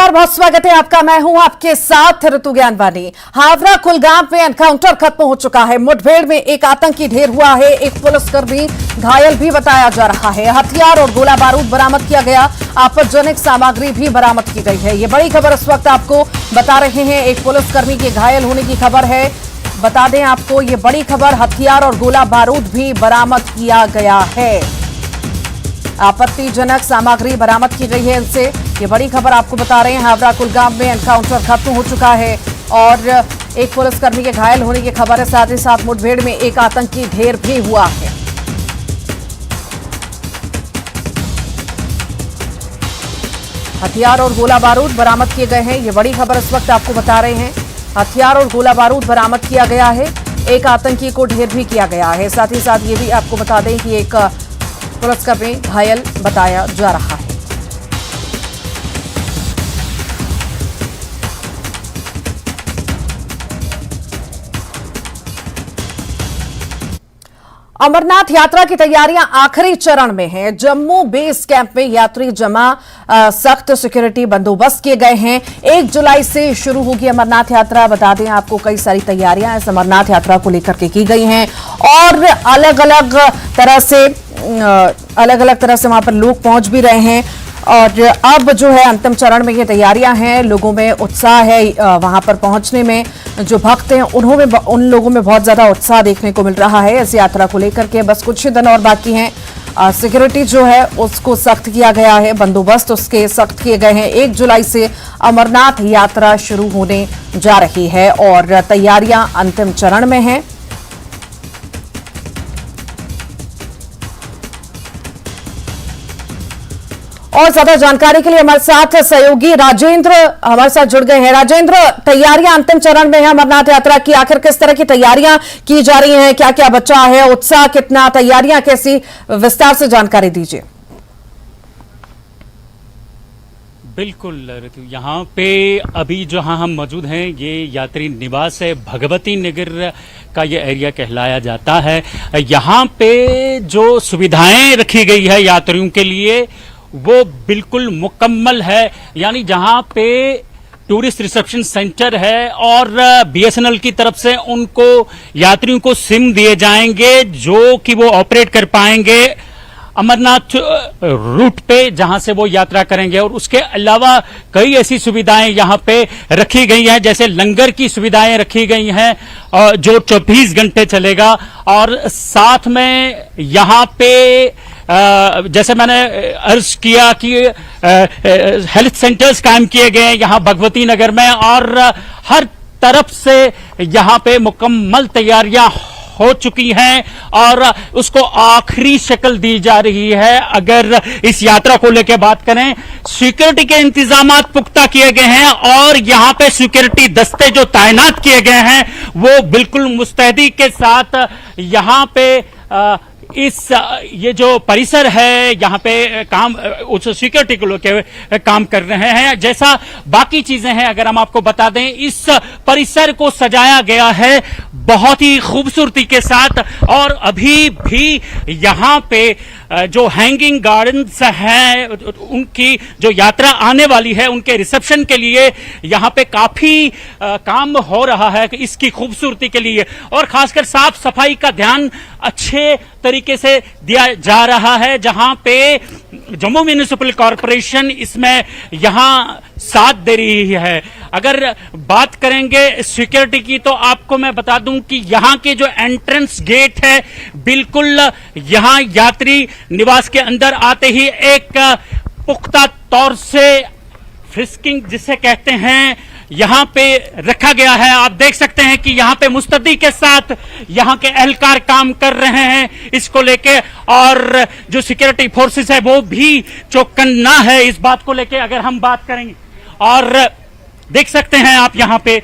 नमस्कार, बहुत स्वागत है आपका। मैं हूं आपके साथ ऋतु ज्ञानवानी। हावड़ा कुलगाम में एनकाउंटर खत्म हो चुका है। मुठभेड़ में एक आतंकी ढेर हुआ है, एक पुलिसकर्मी घायल भी बताया जा रहा है। हथियार और गोला बारूद बरामद किया गया, आपत्तिजनक सामग्री भी बरामद की गई है। ये बड़ी खबर इस वक्त आपको बता रहे हैं। एक पुलिसकर्मी के घायल होने की खबर है। बता दें आपको ये बड़ी खबर, हथियार और गोला बारूद भी बरामद किया गया है। आपत्तिजनक सामग्री बरामद की गई है इनसे। ये बड़ी खबर आपको बता रहे हैं। हावड़ा कुलगाम में एनकाउंटर खत्म हो चुका है और एक पुलिसकर्मी के घायल होने की खबर है। साथ ही साथ मुठभेड़ में एक आतंकी ढेर भी हुआ है। हथियार और गोला बारूद बरामद किए गए हैं। ये बड़ी खबर इस वक्त आपको बता रहे हैं। हथियार और गोला बारूद बरामद किया गया है। एक आतंकी को ढेर भी किया गया है। साथ ही साथ ये भी आपको बता दें कि एक पुलिसकर्मी घायल बताया जा रहा है। अमरनाथ यात्रा की तैयारियां आखिरी चरण में हैं। जम्मू बेस कैंप में यात्री जमा, सख्त सिक्योरिटी बंदोबस्त किए गए हैं। 1 जुलाई से शुरू होगी अमरनाथ यात्रा। बता दें आपको कई सारी तैयारियां इस अमरनाथ यात्रा को लेकर के की गई हैं और अलग अलग तरह से वहां पर लोग पहुंच भी रहे हैं। और अब जो है अंतिम चरण में ये तैयारियां हैं। लोगों में उत्साह है वहां पर पहुंचने में। जो भक्त हैं उन लोगों में बहुत ज्यादा उत्साह देखने को मिल रहा है इस यात्रा को लेकर के। बस कुछ ही दिन और बाकी हैं। सिक्योरिटी जो है उसको सख्त किया गया है, बंदोबस्त उसके सख्त किए गए हैं। 1 जुलाई से अमरनाथ यात्रा शुरू होने जा रही है और तैयारियां अंतिम चरण में हैं। और ज्यादा जानकारी के लिए हमारे साथ सहयोगी राजेंद्र हमारे साथ जुड़ गए हैं। राजेंद्र, तैयारियां अंतिम चरण में है अमरनाथ यात्रा की। आखिर किस तरह की तैयारियां की जा रही हैं, क्या क्या बचा है, उत्साह कितना, तैयारियां कैसी, विस्तार से जानकारी दीजिए। बिल्कुल ऋतु, यहाँ पे अभी जहाँ हम मौजूद हैं ये यात्री निवास है। भगवती नगर का ये एरिया कहलाया जाता है। यहाँ पे जो सुविधाएं रखी गई है यात्रियों के लिए वो बिल्कुल मुकम्मल है। यानी जहाँ पे टूरिस्ट रिसेप्शन सेंटर है और बीएसएनएल की तरफ से उनको यात्रियों को सिम दिए जाएंगे जो कि वो ऑपरेट कर पाएंगे अमरनाथ रूट पे जहां से वो यात्रा करेंगे। और उसके अलावा कई ऐसी सुविधाएं यहाँ पे रखी गई हैं, जैसे लंगर की सुविधाएं रखी गई हैं जो 24 घंटे चलेगा। और साथ में यहाँ पे जैसे मैंने अर्ज किया कि हेल्थ सेंटर्स कायम किए गए हैं यहाँ भगवती नगर में और हर तरफ से यहाँ पे मुकम्मल तैयारियां हो चुकी हैं और उसको आखिरी शक्ल दी जा रही है। अगर इस यात्रा को लेकर बात करें, सिक्योरिटी के इंतजामात पुख्ता किए गए हैं और यहाँ पे सिक्योरिटी दस्ते जो तैनात किए गए हैं वो बिल्कुल मुस्तैदी के साथ यहाँ पे ये जो परिसर है यहाँ पे काम उस सिक्योरिटी को लेकर काम कर रहे हैं। जैसा बाकी चीजें हैं अगर हम आपको बता दें, इस परिसर को सजाया गया है बहुत ही खूबसूरती के साथ। और अभी भी यहाँ पे जो हैंगिंग गार्डन्स हैं उनकी जो यात्रा आने वाली है उनके रिसेप्शन के लिए यहाँ पे काफी काम हो रहा है इसकी खूबसूरती के लिए। और खासकर साफ सफाई का ध्यान अच्छे तरीके से दिया जा रहा है, जहां पे जम्मू म्युनिसिपल कॉरपोरेशन इसमें यहां साथ दे रही है। अगर बात करेंगे सिक्योरिटी की तो आपको मैं बता दूं कि यहां के जो एंट्रेंस गेट है बिल्कुल यहां यात्री निवास के अंदर आते ही एक पुख्ता तौर से फ्रिस्किंग जिसे कहते हैं यहां पे रखा गया है। आप देख सकते हैं कि यहां पे मुस्तैदी के साथ यहां के एहलकार काम कर रहे हैं इसको लेके। और जो सिक्योरिटी फोर्सेस है वो भी चौकन्ना है इस बात को लेके अगर हम बात करेंगे। और देख सकते हैं आप यहां पे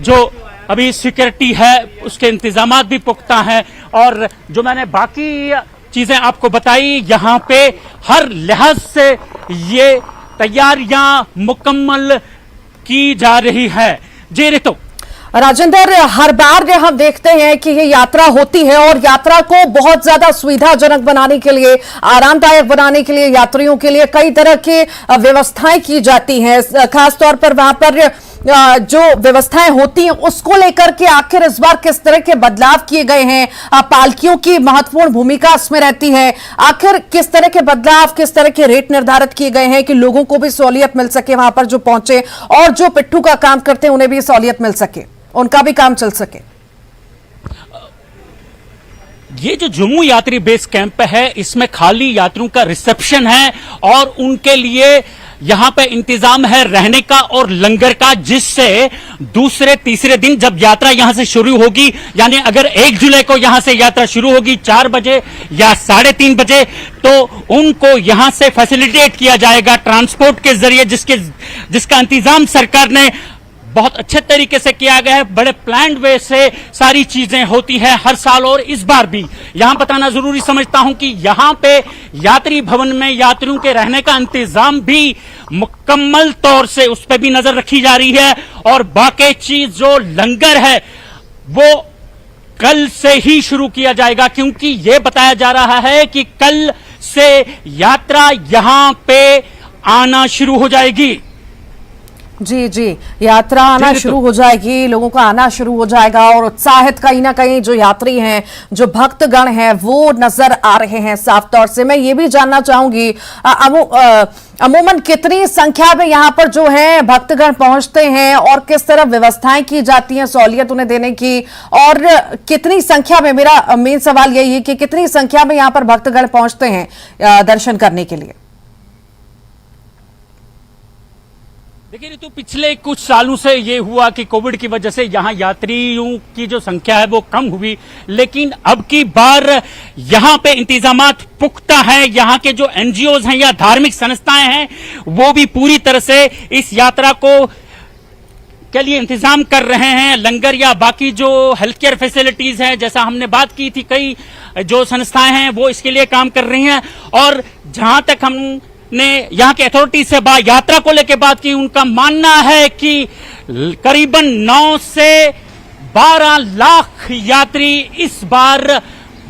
जो अभी सिक्योरिटी है उसके इंतजामात भी पुख्ता हैं। और जो मैंने बाकी चीजें आपको बताई, यहां पे हर लिहाज से ये तैयारियां मुकम्मल की जा रही है। जी ऋतु। राजेंद्र, हर बार हम देखते हैं कि ये यात्रा होती है और यात्रा को बहुत ज्यादा सुविधाजनक बनाने के लिए, आरामदायक बनाने के लिए यात्रियों के लिए कई तरह की व्यवस्थाएं की जाती हैं। खासतौर पर वहां पर जो व्यवस्थाएं होती हैं उसको लेकर के आखिर इस बार किस तरह के बदलाव किए गए हैं? पालकियों की महत्वपूर्ण भूमिका इसमें रहती है। आखिर किस तरह के बदलाव, किस तरह के रेट निर्धारित किए गए हैं कि लोगों को भी सहूलियत मिल सके, वहां पर जो पहुंचे और जो पिट्ठू का काम करते हैं उन्हें भी सहूलियत मिल सके, उनका भी काम चल सके? ये जो जम्मू यात्री बेस कैंप है, इसमें खाली यात्रियों का रिसेप्शन है और उनके लिए यहां पे इंतजाम है रहने का और लंगर का, जिससे दूसरे तीसरे दिन जब यात्रा यहां से शुरू होगी, यानी अगर 1 जुलाई को यहां से यात्रा शुरू होगी 4 बजे या 3:30 बजे, तो उनको यहां से फैसिलिटेट किया जाएगा ट्रांसपोर्ट के जरिए, जिसका इंतजाम सरकार ने बहुत अच्छे तरीके से किया गया है। बड़े प्लान्ड वे से सारी चीजें होती है हर साल, और इस बार भी यहां बताना जरूरी समझता हूं कि यहां पे यात्री भवन में यात्रियों के रहने का इंतजाम भी मुकम्मल तौर से उस पर भी नजर रखी जा रही है। और बाकी चीज जो लंगर है वो कल से ही शुरू किया जाएगा, क्योंकि यह बताया जा रहा है कि कल से यात्रा यहां पे आना शुरू हो जाएगी। जी जी, यात्रा आना शुरू हो जाएगी, लोगों का आना शुरू हो जाएगा और उत्साहित कहीं ना कहीं जो यात्री हैं, जो भक्तगण हैं, वो नजर आ रहे हैं साफ तौर से। मैं ये भी जानना चाहूंगी अमूमन कितनी संख्या में यहाँ पर जो है भक्तगण पहुंचते हैं और किस तरह व्यवस्थाएं की जाती हैं सहूलियत उन्हें देने की, और कितनी संख्या में, मेरा मेन सवाल यही है कि कितनी संख्या में यहाँ पर भक्तगण पहुंचते हैं दर्शन करने के लिए? देखिए ऋतु, पिछले कुछ सालों से ये हुआ कि कोविड की वजह से यहाँ यात्रियों की जो संख्या है वो कम हुई, लेकिन अब की बार यहाँ पे इंतजामात पुख्ता है। यहाँ के जो एनजीओज हैं या धार्मिक संस्थाएं हैं वो भी पूरी तरह से इस यात्रा को के लिए इंतजाम कर रहे हैं। लंगर या बाकी जो हेल्थ केयर फैसिलिटीज हैं, जैसा हमने बात की थी, कई जो संस्थाएं हैं वो इसके लिए काम कर रही हैं। और जहां तक हम ने यहां के अथॉरिटी से यात्रा को लेकर बात की, उनका मानना है कि करीबन 9 से 12 लाख यात्री इस बार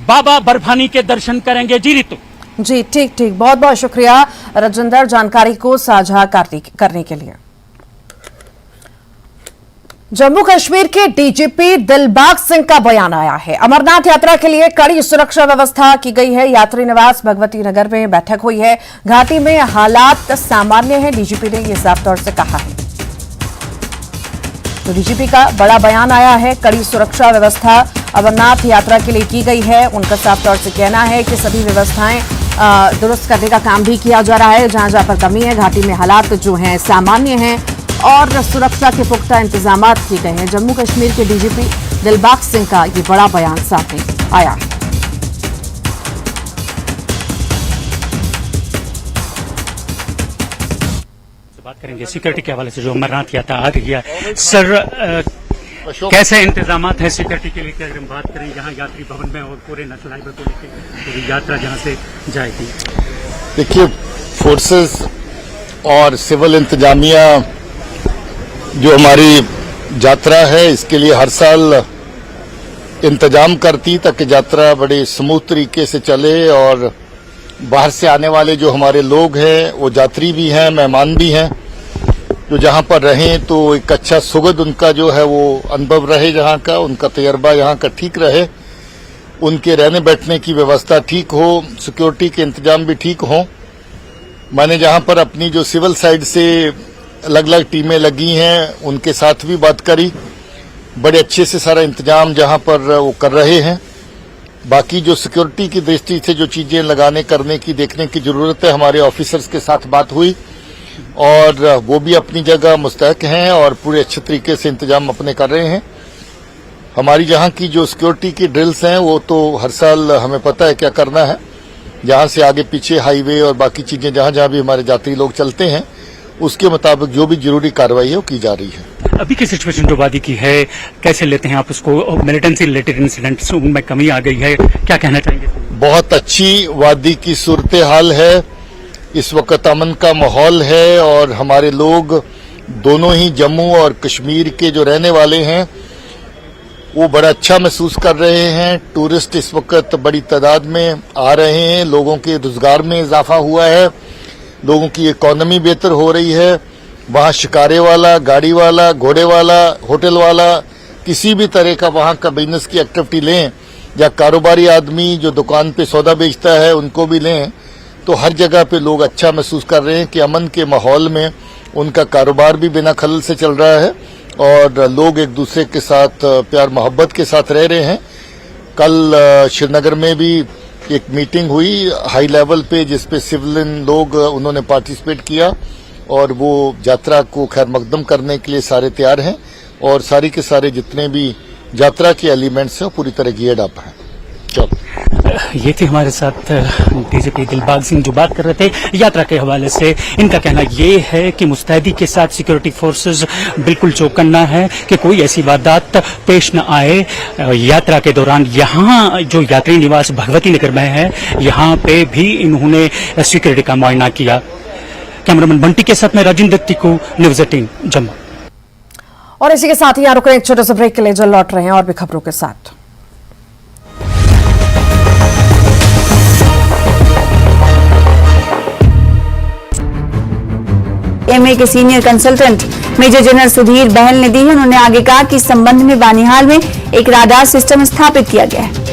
बाबा बर्फानी के दर्शन करेंगे। जी ऋतु। जी ठीक ठीक, बहुत बहुत शुक्रिया राजेंद्र जानकारी को साझा करने के लिए। जम्मू कश्मीर के डीजीपी दिलबाग सिंह का बयान आया है। अमरनाथ यात्रा के लिए कड़ी सुरक्षा व्यवस्था की गई है। यात्री निवास भगवती नगर में बैठक हुई है। घाटी में हालात सामान्य हैं, डीजीपी ने यह साफ तौर से कहा है। तो डीजीपी का बड़ा बयान आया है। कड़ी सुरक्षा व्यवस्था अमरनाथ यात्रा के लिए की गई है। उनका साफ तौर से कहना है कि सभी व्यवस्थाएं दुरुस्त करने का काम भी किया जा रहा है। जहां जहां पर कमी है, घाटी में हालात जो हैं सामान्य हैं और सुरक्षा के पुख्ता इंतजाम किए गए हैं। जम्मू कश्मीर के डीजीपी दिलबाग सिंह का ये बड़ा बयान सामने आया है। बात करेंगे सिक्योरिटी के हवाले से, जो अमरनाथ यात्रा आ रही है। सर, कैसे इंतजाम है सिक्योरिटी के लिए? अगर हम बात करें यहाँ यात्री भवन में और पूरे नेशनल हाईवे को लेकर पूरी यात्रा जहाँ से जाएगी। देखिए, फोर्सेस और सिविल इंतजामिया जो हमारी यात्रा है इसके लिए हर साल इंतजाम करती ताकि यात्रा बड़े स्मूथ तरीके से चले, और बाहर से आने वाले जो हमारे लोग हैं वो यात्री भी हैं, मेहमान भी हैं, जो जहां पर रहें तो एक अच्छा सुगध उनका जो है वो अनुभव रहे, जहां का उनका तजर्बा यहाँ का ठीक रहे, उनके रहने बैठने की व्यवस्था ठीक हो, सिक्योरिटी के इंतजाम भी ठीक हों। मैंने जहां पर अपनी जो सिविल साइड से अलग अलग टीमें लगी हैं उनके साथ भी बात करी, बड़े अच्छे से सारा इंतजाम जहां पर वो कर रहे हैं। बाकी जो सिक्योरिटी की दृष्टि से जो चीजें लगाने करने की देखने की जरूरत है, हमारे ऑफिसर्स के साथ बात हुई और वो भी अपनी जगह मुस्तैक हैं और पूरे अच्छे तरीके से इंतजाम अपने कर रहे हैं। हमारी जहां की जो सिक्योरिटी की ड्रिल्स हैं वो तो हर साल हमें पता है क्या करना है, जहां से आगे पीछे हाईवे और बाकी चीजें जहां जहां भी हमारे यात्री लोग चलते हैं उसके मुताबिक जो भी जरूरी कार्रवाई है वो की जा रही है। अभी की सिचुएशन जो वादी की है, कैसे लेते हैं आप उसको? मिलिटेंसी रिलेटेड इंसिडेंट्स उनमें कमी आ गई है, क्या कहना चाहेंगे? बहुत अच्छी वादी की सूरत हाल है, इस वक्त अमन का माहौल है और हमारे लोग दोनों ही जम्मू और कश्मीर के जो रहने वाले हैं वो बड़ा अच्छा महसूस कर रहे हैं। टूरिस्ट इस वक्त बड़ी तादाद में आ रहे हैं, लोगों के रोजगार में इजाफा हुआ है, लोगों की इकोनॉमी बेहतर हो रही है। वहाँ शिकारे वाला, गाड़ी वाला, घोड़े वाला, होटल वाला, किसी भी तरह का वहाँ का बिजनेस की एक्टिविटी लें, या कारोबारी आदमी जो दुकान पे सौदा बेचता है उनको भी लें, तो हर जगह पे लोग अच्छा महसूस कर रहे हैं कि अमन के माहौल में उनका कारोबार भी बिना खलल से चल रहा है और लोग एक दूसरे के साथ प्यार मोहब्बत के साथ रह रहे हैं। कल श्रीनगर में भी एक मीटिंग हुई हाई लेवल पे, जिसपे सिविलियन लोग उन्होंने पार्टिसिपेट किया और वो यात्रा को खैर मकदम करने के लिए सारे तैयार हैं और सारी के सारे जितने भी यात्रा के एलिमेंट्स हैं पूरी तरह गियर्ड अप हैं। चलो, ये थे हमारे साथ डीजीपी दिलबाग सिंह जो बात कर रहे थे यात्रा के हवाले से। इनका कहना ये है कि मुस्तैदी के साथ सिक्योरिटी फोर्सेस बिल्कुल चौकन्ना है कि कोई ऐसी वारदात पेश न आए। यात्रा के दौरान यहाँ जो यात्री निवास भगवती नगर में है, यहाँ पे भी इन्होंने सिक्योरिटी का मुआयना किया। कैमरामैन बंटी के साथ में राजेंद्र टिक्कू, न्यूज़ 18 जम्मू। और इसी के साथ ही यहाँ रुक रहे एक छोटे से ब्रेक के लिए, जल्द लौट रहे हैं और भी खबरों के साथ। एमए के senior consultant major general Sudhir Bahl ने दी है। उन्होंने आगे कहा कि इस संबंध में बानिहाल में एक राडार सिस्टम स्थापित किया गया है।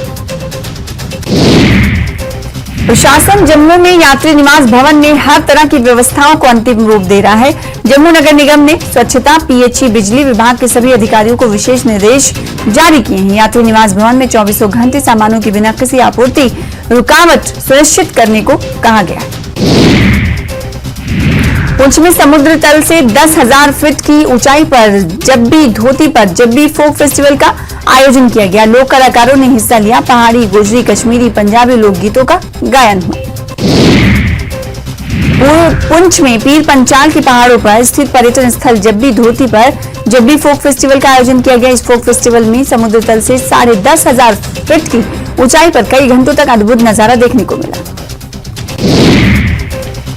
प्रशासन जम्मू में यात्री निवास भवन में हर तरह की व्यवस्थाओं को अंतिम रूप दे रहा है। जम्मू नगर निगम ने स्वच्छता, पीएचई, बिजली विभाग के सभी अधिकारियों को विशेष निर्देश जारी किए हैं। यात्री निवास भवन में 24 घंटे सामानों की बिना किसी आपूर्ति रुकावट सुनिश्चित करने को कहा गया है। पुंछ में समुद्र तल से 10,000 फीट की ऊंचाई पर जब्बी धोती पर जब्बी फोक फेस्टिवल का आयोजन किया गया। लोक कलाकारों ने हिस्सा लिया। पहाड़ी, गुजरी, कश्मीरी, पंजाबी लोकगीतों का गायन हुआ। पुंछ में पीर पंचाल के पहाड़ों पर स्थित पर्यटन स्थल जब्बी धोती पर जब्बी फोक फेस्टिवल का आयोजन किया गया। इस फोक फेस्टिवल में समुद्र तल से 10,500 फीट की ऊंचाई पर कई घंटों तक अद्भुत नजारा देखने को मिला।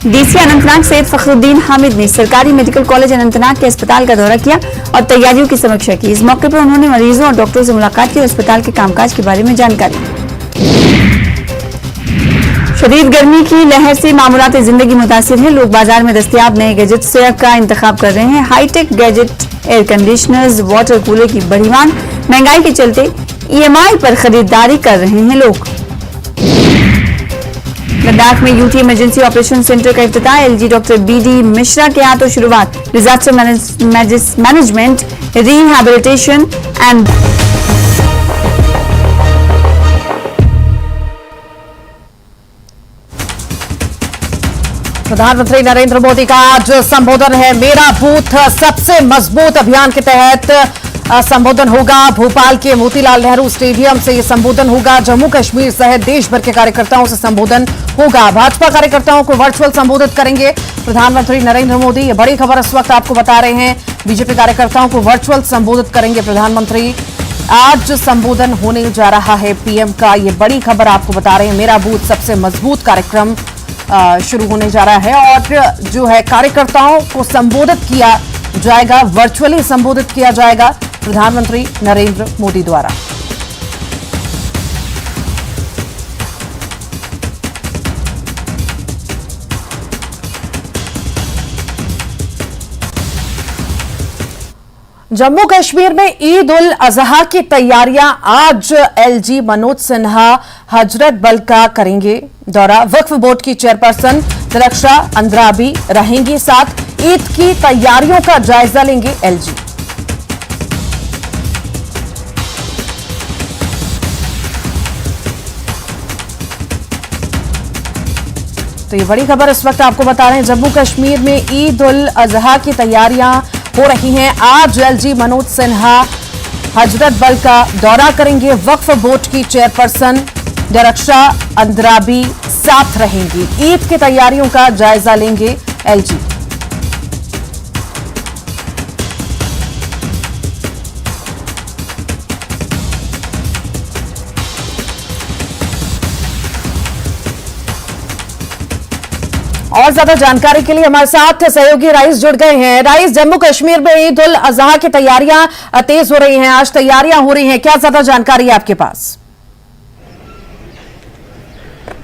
डीसी अनंतनाग सैयद फखरुद्दीन हामिद ने सरकारी मेडिकल कॉलेज अनंतनाग के अस्पताल का दौरा किया और तैयारियों की समीक्षा की। इस मौके पर उन्होंने मरीजों और डॉक्टरों से मुलाकात की और अस्पताल के कामकाज के बारे में जानकारी दी। शदीद गर्मी की लहर से मामूलात जिंदगी मुतासिर है। लोग बाजार में दस्तयाब नए गैजेट्स का इंतखाब कर रहे हैं। Hitech gadget, air conditioners, water cooler की बड़ी मांग, महंगाई के चलते ईएमआई पर खरीदारी कर रहे हैं लोग। लद्दाख में यूटी इमरजेंसी ऑपरेशन सेंटर का इफ्तिताह, एलजी डॉक्टर बीडी मिश्रा के हाथों शुरुआत। डिजास्टर मैनेजमेंट, रिहैबिलिटेशन एंड प्रधानमंत्री नरेंद्र मोदी का आज संबोधन है। मेरा बूथ सबसे मजबूत अभियान के तहत संबोधन होगा। भोपाल के मोतीलाल नेहरू स्टेडियम से ये संबोधन होगा। जम्मू कश्मीर सहित देश भर के कार्यकर्ताओं से संबोधन होगा। भाजपा कार्यकर्ताओं को वर्चुअल संबोधित करेंगे प्रधानमंत्री नरेंद्र मोदी। ये बड़ी खबर इस वक्त आपको बता रहे हैं। बीजेपी कार्यकर्ताओं को वर्चुअल संबोधित करेंगे प्रधानमंत्री। आज संबोधन होने जा रहा है पीएम का। ये बड़ी खबर आपको बता रहे हैं। मेरा बूथ सबसे मजबूत कार्यक्रम शुरू होने जा रहा है और जो है कार्यकर्ताओं को संबोधित किया जाएगा, वर्चुअली संबोधित किया जाएगा प्रधानमंत्री नरेंद्र मोदी द्वारा। जम्मू कश्मीर में ईद उल अजहा की तैयारियां आज एलजी मनोज सिन्हा हजरत बल का करेंगे दौरा। वक्फ बोर्ड की चेयरपर्सन दिलक्षा अंद्राबी रहेंगी साथ। ईद की तैयारियों का जायजा लेंगे एलजी। तो ये बड़ी खबर इस वक्त आपको बता रहे हैं। जम्मू कश्मीर में ईद उल अजहा की तैयारियां हो रही हैं। आज एलजी मनोज सिन्हा हजरत बल का दौरा करेंगे। वक्फ बोर्ड की चेयरपर्सन दिलक्षा अंद्राबी साथ रहेंगी। ईद की तैयारियों का जायजा लेंगे एलजी। और ज्यादा जानकारी के लिए हमारे साथ सहयोगी राइस जुड़ गए हैं। राइस, जम्मू कश्मीर में ईद उल अजहा की तैयारियां तेज हो रही हैं, आज तैयारियां हो रही हैं, क्या ज्यादा जानकारी है आपके पास?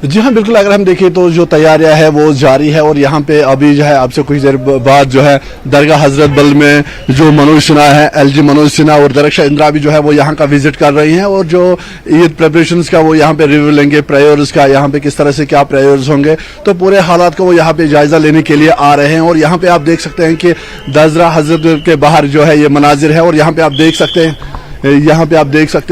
जी हाँ, बिल्कुल। अगर हम देखें तो जो तैयारियां है वो जारी है और यहाँ पे अभी जो है अब से कुछ देर बाद जो है दरगाह हजरत बल में जो मनोज सिन्हा है, एलजी मनोज सिन्हा और दरक्षा इंदिरा भी जो है वो यहाँ का विजिट कर रही हैं और जो ईद प्रिपरेशंस का वो यहाँ पे रिव्यू लेंगे, प्रेयर्स का यहाँ पे किस तरह से क्या प्रेयर्स होंगे, तो पूरे हालात का वो यहाँ पे जायजा लेने के लिए आ रहे हैं। और यहाँ पे आप देख सकते हैं कि दरगाह हजरत के बाहर जो है ये मनाजिर है और यहाँ पे आप देख सकते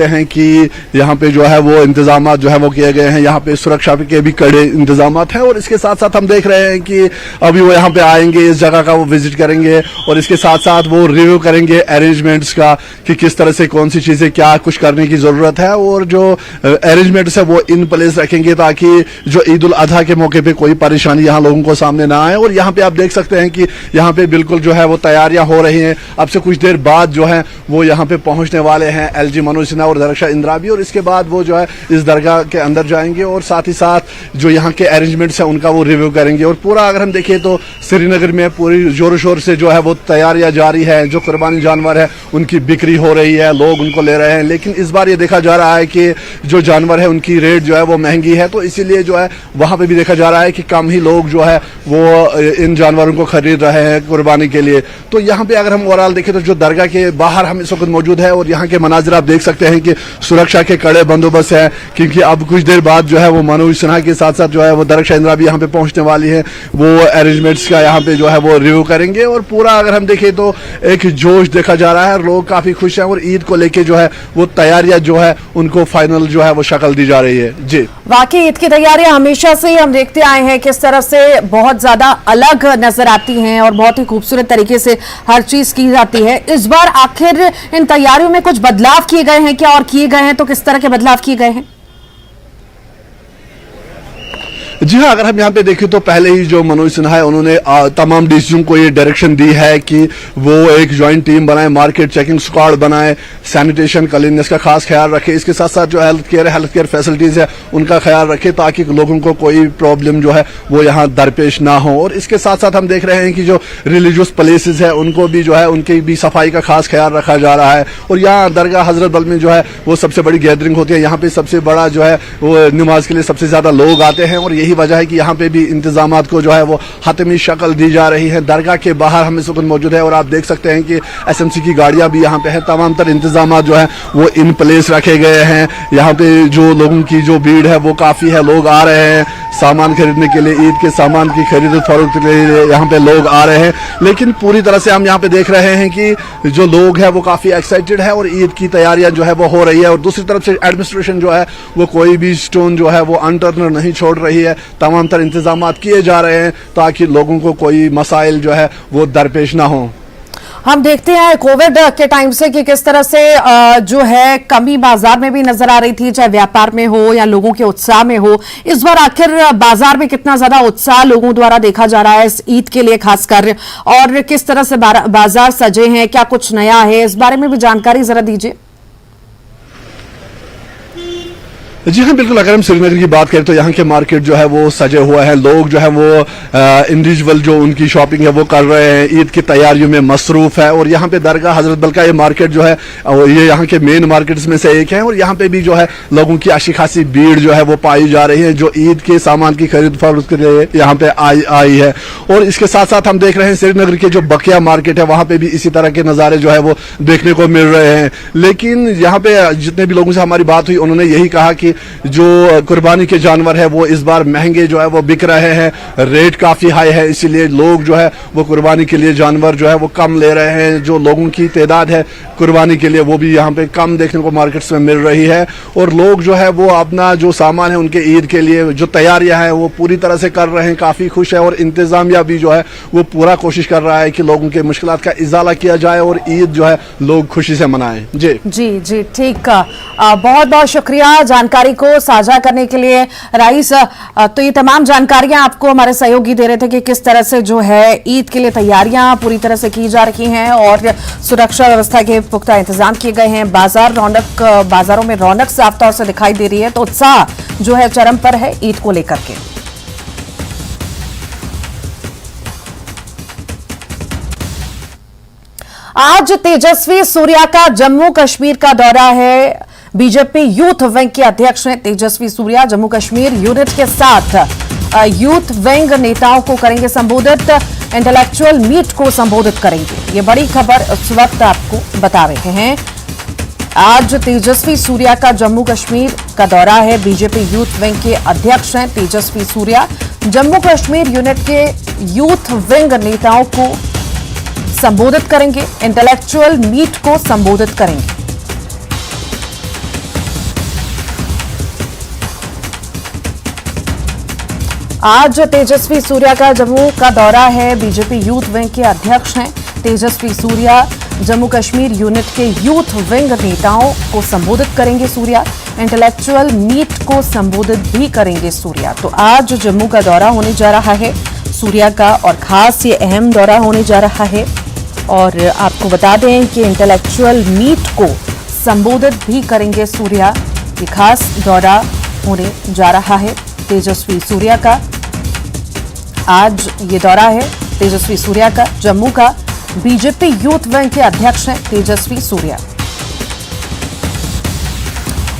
हैं कि यहाँ पे जो है वो इंतजाम जो है वो किए गए हैं। यहाँ पे सुरक्षा के भी कड़े इंतजाम हैं और इसके साथ साथ हम देख रहे हैं कि अभी वो यहाँ पे आएंगे, इस जगह का वो विजिट करेंगे और इसके साथ साथ वो रिव्यू करेंगे अरेंजमेंट्स का कि किस तरह से कौन सी चीजें क्या कुछ करने की जरूरत है और जो अरेंजमेंट्स है वो इन प्लेस रखेंगे ताकि जो ईद उल अजहा के मौके पे कोई परेशानी यहाँ लोगों को सामने ना आए। और यहाँ पे आप देख सकते हैं कि यहाँ पे बिल्कुल जो है वो तैयारियां हो रही हैं। अब से कुछ देर बाद जो है वो यहाँ पे पहुंचने वाले हैं एलजी मनोज सिन्हा और दरक्षा इंदिरा भी, और इसके बाद वो जो है इस दरगाह के अंदर जाएंगे और साथ ही साथ जो यहाँ के अरेंजमेंट्स हैं उनका वो रिव्यू करेंगे। और पूरा अगर हम देखें तो श्रीनगर में पूरी जोर शोर से जो है वो तैयारियां जारी है। जो कुर्बानी जानवर है उनकी बिक्री हो रही है, लोग उनको ले रहे हैं, लेकिन इस बार ये देखा जा रहा है कि जो जानवर है उनकी रेट जो है वो महंगी है, तो इसीलिए जो है वहां पे भी देखा जा रहा है कि कम ही लोग जो है वो इन जानवरों को खरीद रहे हैं कुर्बानी के लिए। तो यहाँ पे अगर हम ओवरऑल देखें तो जो दरगाह के बाहर हम इस वक्त मौजूद है और यहाँ के मनाजिर आप देख सकते हैं कि सुरक्षा के कड़े बंदोबस्त है, क्योंकि अब कुछ देर बाद जो है वो मनोज सिन्हा के साथ साथ जो है वो दरक्षा इंदिरा भी यहाँ पे पहुंचने वाली है। वो अरेंजमेंट्स का यहाँ पे जो है वो रिव्यू करेंगे और पूरा अगर हम देखें तो एक जोश देखा जा रहा है, लोग काफी खुश हैं और ईद को लेके जो है वो तैयारियां जो है उनको फाइनल जो है वो शक्ल दी जा रही है। जी वाकई ईद की तैयारियां हमेशा से ही हम देखते आए हैं किस तरह से बहुत ज्यादा अलग नजर आती हैं और बहुत ही खूबसूरत तरीके से हर चीज की जाती है। इस बार आखिर इन तैयारियों में कुछ बदलाव किए गए हैं क्या, और किए गए हैं तो किस तरह के बदलाव किए गए हैं? जी हाँ, अगर हम यहाँ पे देखें तो पहले ही जो मनोज सिन्हा है उन्होंने तमाम डीसीओ को ये डायरेक्शन दी है कि वो एक ज्वाइंट टीम बनाए, मार्केट चेकिंग स्क्वाड बनाए, सैनिटेशन क्लीननेस का खास ख्याल रखे, इसके साथ साथ जो हेल्थ केयर फैसिलिटीज है उनका ख्याल रखे ताकि लोगों को कोई प्रॉब्लम जो है वो यहाँ दरपेश ना हो। और इसके साथ साथ हम देख रहे हैं कि जो रिलीजियस प्लेसेस है उनको भी जो है उनकी भी सफाई का खास ख्याल रखा जा रहा है। और यहाँ दरगाह हजरत बल में जो है वो सबसे बड़ी गैदरिंग होती है, यहाँ पे सबसे बड़ा जो है वो नमाज के लिए सबसे ज्यादा लोग आते हैं और यही वजह है कि यहाँ पे भी इंतजामात को जो है वो हतमी शक्ल दी जा रही है। दरगाह के बाहर हम इस वक्त मौजूद है और आप देख सकते हैं कि एसएमसी की गाड़ियां भी यहाँ पे है, तमाम तर इंतजामात जो है वो इन प्लेस रखे गए हैं। यहाँ पे जो लोगों की जो भीड़ है वो काफी है, लोग आ रहे हैं सामान खरीदने के लिए, ईद के सामान की खरीद फरोख्त के लिए यहाँ पे लोग आ रहे हैं। लेकिन पूरी तरह से हम यहाँ पे देख रहे हैं कि जो लोग है वो काफी एक्साइटेड है और ईद की तैयारियां जो है वो हो रही है। और दूसरी तरफ से एडमिनिस्ट्रेशन जो है वो कोई भी स्टोन जो है वो अनटर्न नहीं छोड़ रही है, तमाम तर इंतजाम किए जा रहे हैं ताकि लोगों को कोई मसाइल जो है वो दरपेश ना हो। हम देखते हैं कोविड के टाइम से कि किस तरह से जो है कमी बाजार में भी नजर आ रही थी, चाहे व्यापार में हो या लोगों के उत्साह में हो। इस बार आखिर बाजार में कितना ज्यादा उत्साह लोगों द्वारा देखा जा रहा है इस ईद के लिए खासकर, और किस तरह से बाजार सजे हैं, क्या कुछ नया है, इस बारे में भी जानकारी जरा दीजिए। जी हाँ, बिल्कुल। अगर हम श्रीनगर की बात करें तो यहाँ के मार्केट जो है वो सजे हुआ है, लोग जो है वो इंडिविजुअल जो उनकी शॉपिंग है वो कर रहे हैं, ईद की तैयारियों में मसरूफ है। और यहाँ पे दरगाह हजरत बल का ये मार्केट जो है ये यहाँ के मेन मार्केट्स में से एक है और यहाँ पे भी जो है लोगों की अच्छी खासी भीड़ जो है वो पाई जा रही है जो ईद के सामान की खरीद फरोख्त के लिए यहाँ पे आई है। और इसके साथ साथ हम देख रहे हैं श्रीनगर के जो बकिया मार्केट है वहां पे भी इसी तरह के नज़ारे जो है वो देखने को मिल रहे हैं। लेकिन यहाँ पे जितने भी लोगों से हमारी बात हुई उन्होंने यही कहा कि जो कुर्बानी के जानवर है वो इस बार महंगे जो है वो बिक रहे हैं, रेट काफी हाई है, इसीलिए लोग जो है वो कुर्बानी के लिए जानवर जो है वो कम ले रहे हैं। जो लोगों की तादाद है कुर्बानी के लिए वो भी यहाँ पे कम देखने को मार्केट्स में मिल रही है और लोग जो है वो अपना जो सामान है उनके ईद के लिए जो तैयारियां हैं वो पूरी तरह से कर रहे हैं, काफी खुश है। और इंतजामिया भी जो है वो पूरा कोशिश कर रहा है कि लोगों के मुश्किलात का इजाला किया जाए और ईद जो है लोग खुशी से मनाएं। जी जी जी, ठीक। बहुत बहुत शुक्रिया जानकारी को साझा करने के लिए राइस। तो ये तमाम जानकारियां आपको हमारे सहयोगी दे रहे थे कि किस तरह से जो है ईद के लिए तैयारियां पूरी तरह से की जा रही हैं और सुरक्षा व्यवस्था के पुख्ता इंतजाम किए गए हैं। बाजारों में रौनक साफ तौर से दिखाई दे रही है, तो उत्साह जो है चरम पर है ईद को लेकर के। आज तेजस्वी सूर्या का जम्मू कश्मीर का दौरा है। बीजेपी यूथ विंग के अध्यक्ष हैं तेजस्वी सूर्या। जम्मू कश्मीर यूनिट के साथ यूथ विंग नेताओं को करेंगे संबोधित, इंटेलेक्चुअल मीट को संबोधित करेंगे। ये बड़ी खबर उस वक्त आपको बता रहे हैं। आज तेजस्वी सूर्या का जम्मू कश्मीर का दौरा है। बीजेपी यूथ विंग के अध्यक्ष हैं तेजस्वी सूर्या। जम्मू कश्मीर यूनिट के यूथ विंग नेताओं को संबोधित करेंगे, इंटेलेक्चुअल मीट को संबोधित करेंगे। आज तेजस्वी सूर्या का जम्मू का दौरा है। बीजेपी यूथ विंग के अध्यक्ष हैं तेजस्वी सूर्या। जम्मू कश्मीर यूनिट के यूथ विंग नेताओं को संबोधित करेंगे सूर्या। इंटेलेक्चुअल मीट को संबोधित भी करेंगे सूर्या। तो आज जम्मू का दौरा होने जा रहा है सूर्या का, और खास ये अहम दौरा होने जा रहा है। और आपको बता दें कि इंटेलेक्चुअल मीट को संबोधित भी करेंगे सूर्या। ये खास दौरा होने जा रहा है तेजस्वी सूर्या का। आज ये दौरा है तेजस्वी सूर्या का जम्मू का। बीजेपी यूथ विंग के अध्यक्ष हैं तेजस्वी सूर्या।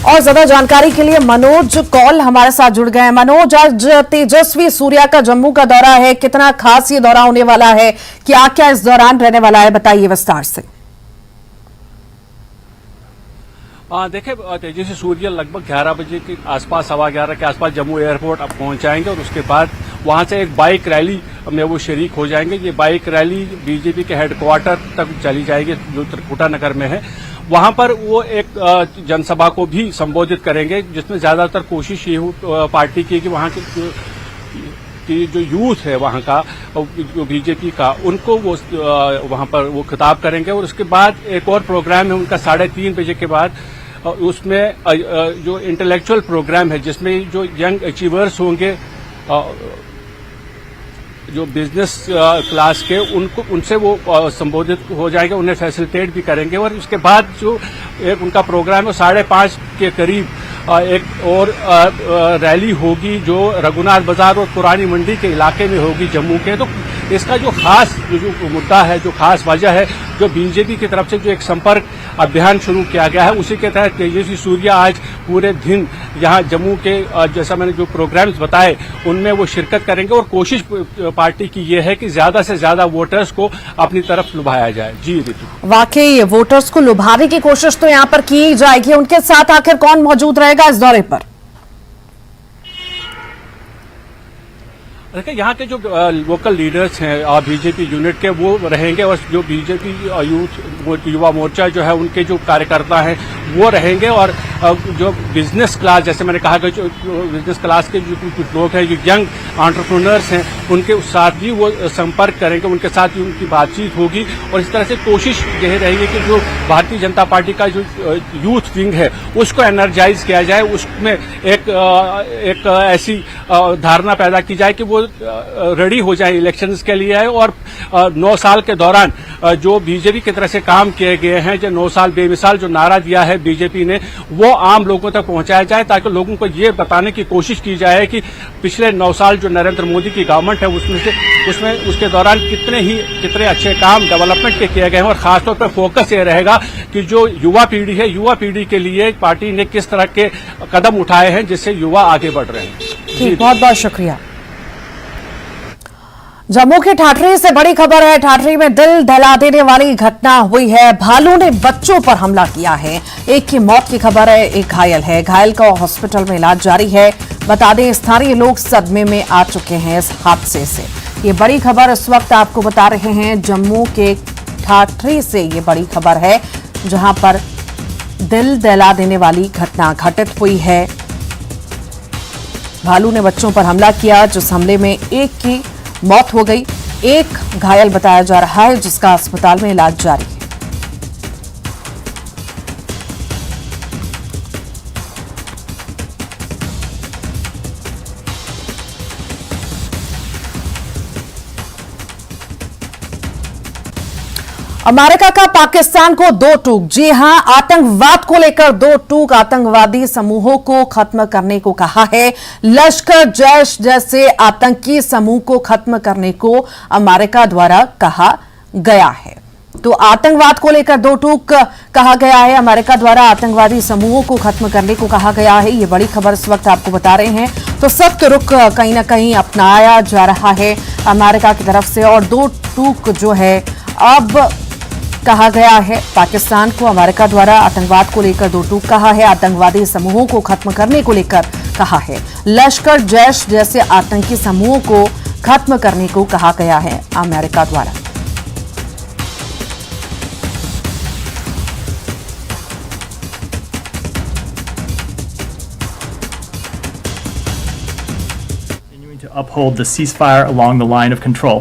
और ज्यादा जानकारी के लिए मनोज कॉल हमारे साथ जुड़ गए हैं। मनोज, आज तेजस्वी सूर्या का जम्मू का दौरा है, कितना खास ये दौरा होने वाला है, क्या क्या इस दौरान रहने वाला है, बताइए विस्तार से। देखिए, तेजस्वी सूर्या लगभग 11 बजे के आसपास, 11:15 के आसपास जम्मू एयरपोर्ट अब पहुंच जाएंगे, और उसके बाद वहां से एक बाइक रैली में वो शरीक हो जाएंगे। ये बाइक रैली बीजेपी के हेडक्वार्टर तक चली जाएगी जो त्रिकुटा नगर में है। वहां पर वो एक जनसभा को भी संबोधित करेंगे, जिसमें ज्यादातर कोशिश ये पार्टी की कि वहां की जो यूथ है वहां का, जो बीजेपी का, उनको वो वहां पर वो खिताब करेंगे। और उसके बाद एक और प्रोग्राम है उनका 3:30 बजे के बाद। उसमें जो इंटेलेक्चुअल प्रोग्राम है, जिसमें जो यंग अचीवर्स होंगे, जो बिजनेस क्लास के, उनसे वो संबोधित हो जाएंगे, उन्हें फैसिलिटेट भी करेंगे। और उसके बाद जो एक उनका प्रोग्राम है 5:30 के करीब एक और रैली होगी जो रघुनाथ बाजार और पुरानी मंडी के इलाके में होगी जम्मू के। तो इसका जो खास जो मुद्दा है, जो खास वजह है, जो बीजेपी की तरफ से जो एक संपर्क अभियान शुरू किया गया है, उसी के तहत तेजस्वी सूर्या आज पूरे दिन यहाँ जम्मू के, जैसा मैंने जो प्रोग्राम्स बताए, उनमें वो शिरकत करेंगे। और कोशिश पार्टी की ये है कि ज्यादा से ज्यादा वोटर्स को अपनी तरफ लुभाया जाए। जी रितु, वाकई वोटर्स को लुभाने की कोशिश तो यहाँ पर की जाएगी। उनके साथ आखिर कौन मौजूद रहेगा इस दौरे पर? देखिए, यहाँ के जो लोकल लीडर्स हैं बीजेपी यूनिट के, वो रहेंगे। और जो बीजेपी यूथ युवा मोर्चा जो है, उनके जो कार्यकर्ता हैं वो रहेंगे। और जो बिजनेस क्लास, जैसे मैंने कहा कि जो बिजनेस क्लास के जो कुछ लोग हैं, जो यंग एंटरप्रेन्योर्स हैं, उनके साथ भी वो संपर्क करेंगे, उनके साथ भी उनकी बातचीत होगी। और इस तरह से कोशिश यही रहेगी कि जो भारतीय जनता पार्टी का जो यूथ विंग है, उसको एनर्जाइज किया जाए, उसमें एक ऐसी धारणा पैदा की जाए कि वो रेडी हो जाए इलेक्शंस के लिए। और 9 साल के दौरान जो बीजेपी की तरफ से काम किए गए हैं, जो 9 साल बेमिसाल जो नारा दिया है बीजेपी ने, वो आम लोगों तक पहुंचाया जाए, ताकि लोगों को ये बताने की कोशिश की जाए कि पिछले 9 साल जो नरेंद्र मोदी की गवर्नमेंट है, उसमें उसके दौरान कितने अच्छे काम डेवलपमेंट के किए गए हैं। और खासतौर पर फोकस ये रहेगा कि जो युवा पीढ़ी है, युवा पीढ़ी के लिए पार्टी ने किस तरह के कदम उठाए हैं जिससे युवा आगे बढ़ रहे हैं। बहुत बहुत शुक्रिया। जम्मू के ठाठरी से बड़ी खबर है। ठाठरी में दिल दहला देने वाली घटना हुई है। भालू ने बच्चों पर हमला किया है। एक की मौत की खबर है, एक घायल है। घायल का हॉस्पिटल में इलाज जारी है। बता दें, स्थानीय लोग सदमे में आ चुके हैं इस हादसे से। ये बड़ी खबर इस वक्त आपको बता रहे हैं। जम्मू के ठाठरी से ये बड़ी खबर है, जहां पर दिल दहला देने वाली घटना घटित हुई है। भालू ने बच्चों पर हमला किया, जिस हमले में एक की मौत हो गई, एक घायल बताया जा रहा है, जिसका अस्पताल में इलाज जारी है। अमेरिका का पाकिस्तान को 2 टूक। जी हां, आतंकवाद को लेकर 2 टूक। आतंकवादी समूहों को खत्म करने को कहा है। लश्कर जैश जैसे आतंकी समूह को खत्म करने को अमेरिका द्वारा कहा गया है। तो आतंकवाद को लेकर दो टूक कहा गया है। अमेरिका द्वारा आतंकवादी समूहों को खत्म करने को कहा गया है। ये बड़ी खबर इस वक्त आपको बता रहे हैं। तो सख्त रुख कहीं ना कहीं अपनाया जा रहा है अमेरिका की तरफ से, और दो टूक जो है अब कहा गया है पाकिस्तान को। अमेरिका द्वारा आतंकवाद को लेकर दो टूक कहा है, आतंकवादी समूहों को खत्म करने को लेकर कहा है। लश्कर जैश जैसे आतंकी समूहों को खत्म करने को कहा गया है अमेरिका द्वारा। To uphold the ceasefire along the line of control.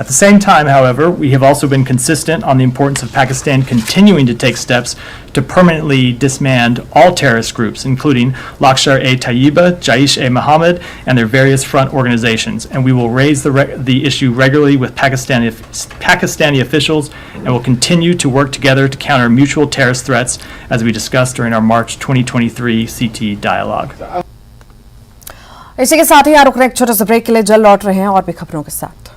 At the same time, however, we have also been consistent on the importance of Pakistan continuing to take steps to permanently disband all terrorist groups, including Lashkar-e-Taiba, Jaish-e-Mohammed, and their various front organizations. And we will raise the issue regularly with Pakistani officials, and will continue to work together to counter mutual terrorist threats, as we discussed during our March 2023 CT dialogue. इसी के साथ ही यहाँ रुक रहे एक छोटे से break के लिए, जल्द लौट रहे हैं और भी खबरों के साथ।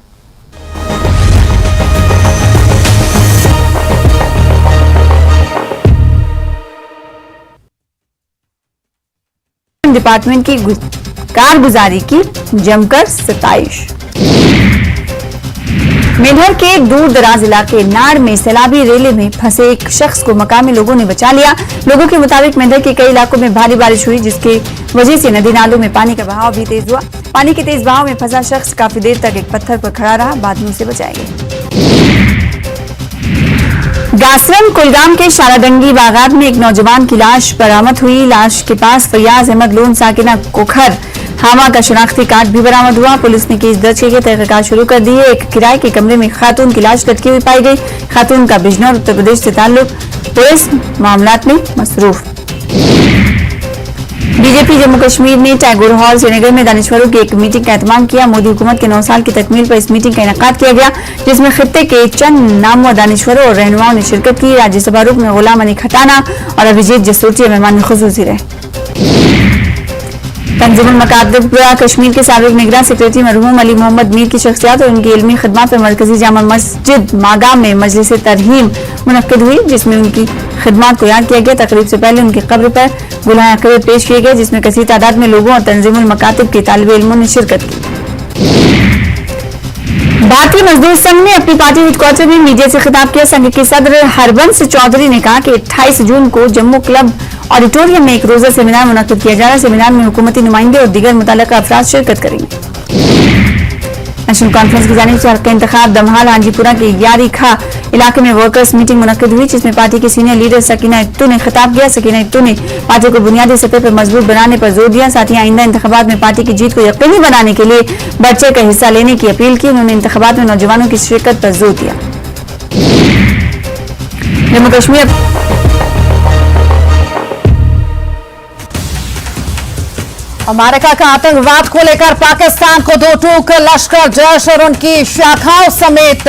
डिपार्टमेंट की कारगुजारी की जमकर सताइश। मेंढर के दूर दराज इलाके नाड़ में सैलाबी रेले में फंसे एक शख्स को मकामी लोगों ने बचा लिया। लोगों के मुताबिक मेंढर के कई इलाकों में भारी बारिश हुई, जिसके वजह से नदी नालों में पानी का बहाव भी तेज हुआ। पानी के तेज बहाव में फंसा शख्स काफी देर तक एक पत्थर पर खड़ा रहा, बाद में उसे बचाया गया। गासरन कुलगाम के शाराडंगी बागात में एक नौजवान की लाश बरामद हुई। लाश के पास फैयाज अहमद लोन साकिना कोखर हामा का शनाख्ती कार्ड भी बरामद हुआ। पुलिस ने केस दर्ज करके तहकीकात शुरू कर दी है। एक किराए के कमरे में खातून की लाश लटकी हुई पाई गई। खातून का बिजनौर उत्तर प्रदेश से ताल्लुक, पुलिस मामलात में मसरूफ। बीजेपी जम्मू कश्मीर ने टैगोर हॉल श्रीनगर में दानिशवरों की एक मीटिंग का एहतमाम किया। मोदी हुकूमत के 9 साल की तकमील पर इस मीटिंग का इनेकाद किया गया, जिसमें खित्ते के चंद नामवर दानिशवरों और रहनुमाओं ने शिरकत की। राज्यसभा रुकन गुलाम अली खटाना और अभिजीत जसूरिया मेहमान खुसूसी रहे। तंजीमुल मकातिब कश्मीर के साबिक निगरान सेक्रेटरी मरहूम अली मोहम्मद मीर की शख्सियत और उनकी इल्मी खिदमत पर मरकजी जामा मस्जिद मागा में मजलिस तरहीम मुनक्किद हुई, जिसमें उनकी खिदमत को याद किया गया। तकरीब से पहले उनकी कब्र पर गुलाह अक़ीदत पेश किए गए, जिसमें कसीर तादाद में लोगों और तंजीमुल मकातिब के तालिबे इल्मों ने शिरकत की। भारतीय मजदूर संघ ने अपनी पार्टी हेडक्वार्टर में मीडिया से खिताब किया। संघ के सदर हरबंस चौधरी ने कहा कि 28 जून को जम्मू क्लब ऑडिटोरियम में एक रोजा सेमिनार मुनक्किद किया जा रहा है। सेमिनार में हुकूमती नुमाइंदे और दीगर मुतल्लिका अफराद शिरकत करेंगे। नेशनल कॉन्फ्रेंस की जानिब से हल्का इंतखाब दमहाल हांजीपुरा के यारी खा इलाके में वर्कर्स मीटिंग मुनक्किद हुई, जिसमें पार्टी के सीनियर लीडर सकीना इत्तू ने खिताब किया। सकीना इत्तू ने पार्टी को बुनियादी सतह पर मजबूत बनाने पर जोर दिया। साथ ही आइंदा इंतखाबात में पार्टी की जीत को यकीनी बनाने के लिए बढ़ चढ़ कर हिस्सा लेने की अपील की। उन्होंने इंतखाबात में नौजवानों की शिरकत पर जोर दिया। जम्मू कश्मीर अमेरिका का आतंकवाद को लेकर पाकिस्तान को दो टूक। लश्कर जैश और उनकी शाखाओं समेत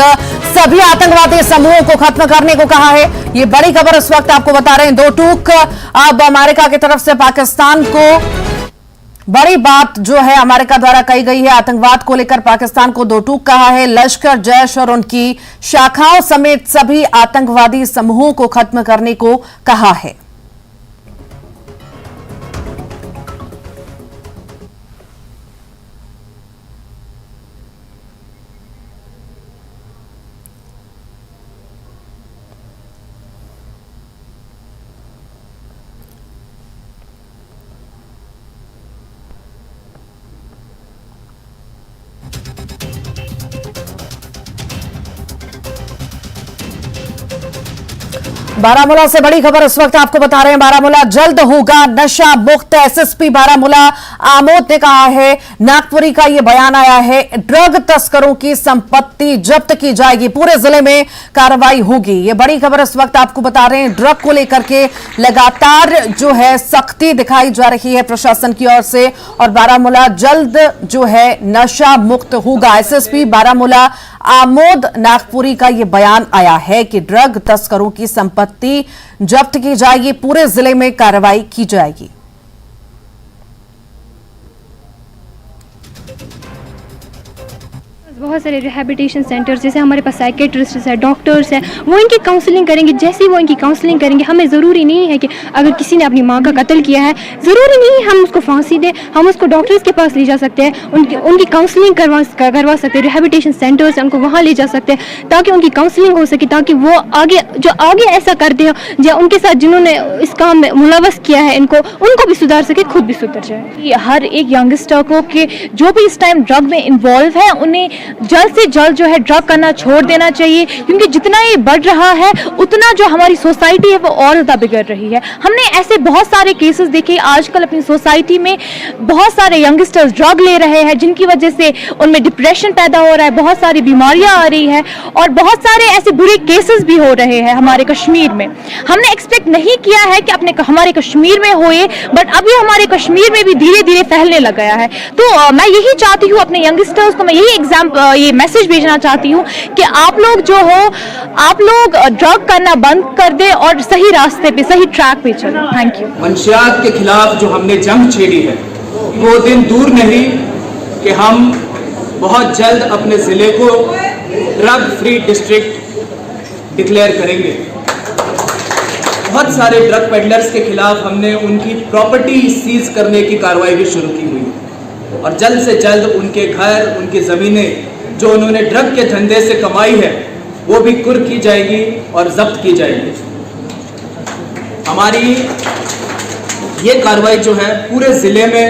सभी आतंकवादी समूहों को खत्म करने को कहा है। ये बड़ी खबर इस वक्त आपको बता रहे हैं। दो टूक अब अमेरिका की तरफ से पाकिस्तान को बड़ी बात जो है अमेरिका द्वारा कही गई है। आतंकवाद को लेकर पाकिस्तान को दो टूक कहा है। लश्कर जैश और उनकी शाखाओं समेत सभी आतंकवादी समूहों को खत्म करने को कहा है। बारामूला से बड़ी खबर इस वक्त आपको बता रहे हैं। बारामूला जल्द होगा नशा मुक्त। एसएसपी बारामूला आमोद ने कहा है। नागपुरी का यह बयान आया है। ड्रग तस्करों की संपत्ति जब्त की जाएगी, पूरे जिले में कार्रवाई होगी। ये बड़ी खबर इस वक्त आपको बता रहे हैं। ड्रग को लेकर के लगातार जो है सख्ती दिखाई जा रही है प्रशासन की ओर से, और बारामूला जल्द जो है नशा मुक्त होगा। एसएसपी बारामूला आमोद नागपुरी का यह बयान आया है कि ड्रग तस्करों की संपत्ति जब्त की जाएगी, पूरे जिले में कार्रवाई की जाएगी। बहुत सारे रिहैबिलिटेशन सेंटर्स जैसे हमारे पास साइकेट्रिस्ट है, डॉक्टर्स हैं, वो इनकी काउंसलिंग करेंगे। जैसे ही वो इनकी काउंसलिंग करेंगे, हमें ज़रूरी नहीं है कि अगर किसी ने अपनी माँ का कत्ल किया है, ज़रूरी नहीं है हम उसको फांसी दें, हम उसको डॉक्टर्स के पास ले जा सकते हैं, उनकी काउंसलिंग करवा सकते हैं। रिहैबिलिटेशन सेंटर्स हैं, उनको वहाँ ले जा सकते हैं ताकि उनकी काउंसलिंग हो सके, ताकि वो आगे ऐसा करते हो या उनके साथ जिन्होंने इस काम में मुलव्वस किया है उनको भी सुधार सके, खुद भी सुधर जाए। हर एक यंगस्टर को कि जो भी इस टाइम ड्रग में इन्वॉल्व है, उन्हें जल्द से जल्द जो है ड्रग करना छोड़ देना चाहिए, क्योंकि जितना ये बढ़ रहा है उतना जो हमारी सोसाइटी है वो और ज़्यादा बिगड़ रही है। हमने ऐसे बहुत सारे केसेस देखे आजकल अपनी सोसाइटी में, बहुत सारे यंगस्टर्स ड्रग ले रहे हैं जिनकी वजह से उनमें डिप्रेशन पैदा हो रहा है, बहुत सारी बीमारियां आ रही है और बहुत सारे ऐसे बुरे केसेस भी हो रहे हैं हमारे कश्मीर में। हमने एक्सपेक्ट नहीं किया है कि हमारे कश्मीर में होए, बट अभी हमारे कश्मीर में भी धीरे धीरे फैलने लग गया है। तो मैं यही चाहती हूँ अपने यंगस्टर्स को, मैं यही ये मैसेज भेजना चाहती हूँ कि आप लोग ड्रग करना बंद कर दे और सही रास्ते पे, सही ट्रैक पे चले। Thank you. मंशियात के खिलाफ जो हमने जंग छेड़ी है, वो दिन दूर नहीं कि हम बहुत जल्द अपने जिले को ड्रग फ्री डिस्ट्रिक्ट डिक्लेयर करेंगे। बहुत सारे ड्रग पेडलर्स के खिलाफ हमने उनकी प्रॉपर्टी सीज करने की कार्रवाई भी शुरू की हुई है और जल्द से जल्द उनके घर, उनकी ज़मीनें जो उन्होंने ड्रग के धंधे से कमाई है वो भी कुर्क की जाएगी और जब्त की जाएगी। हमारी ये कार्रवाई जो है पूरे ज़िले में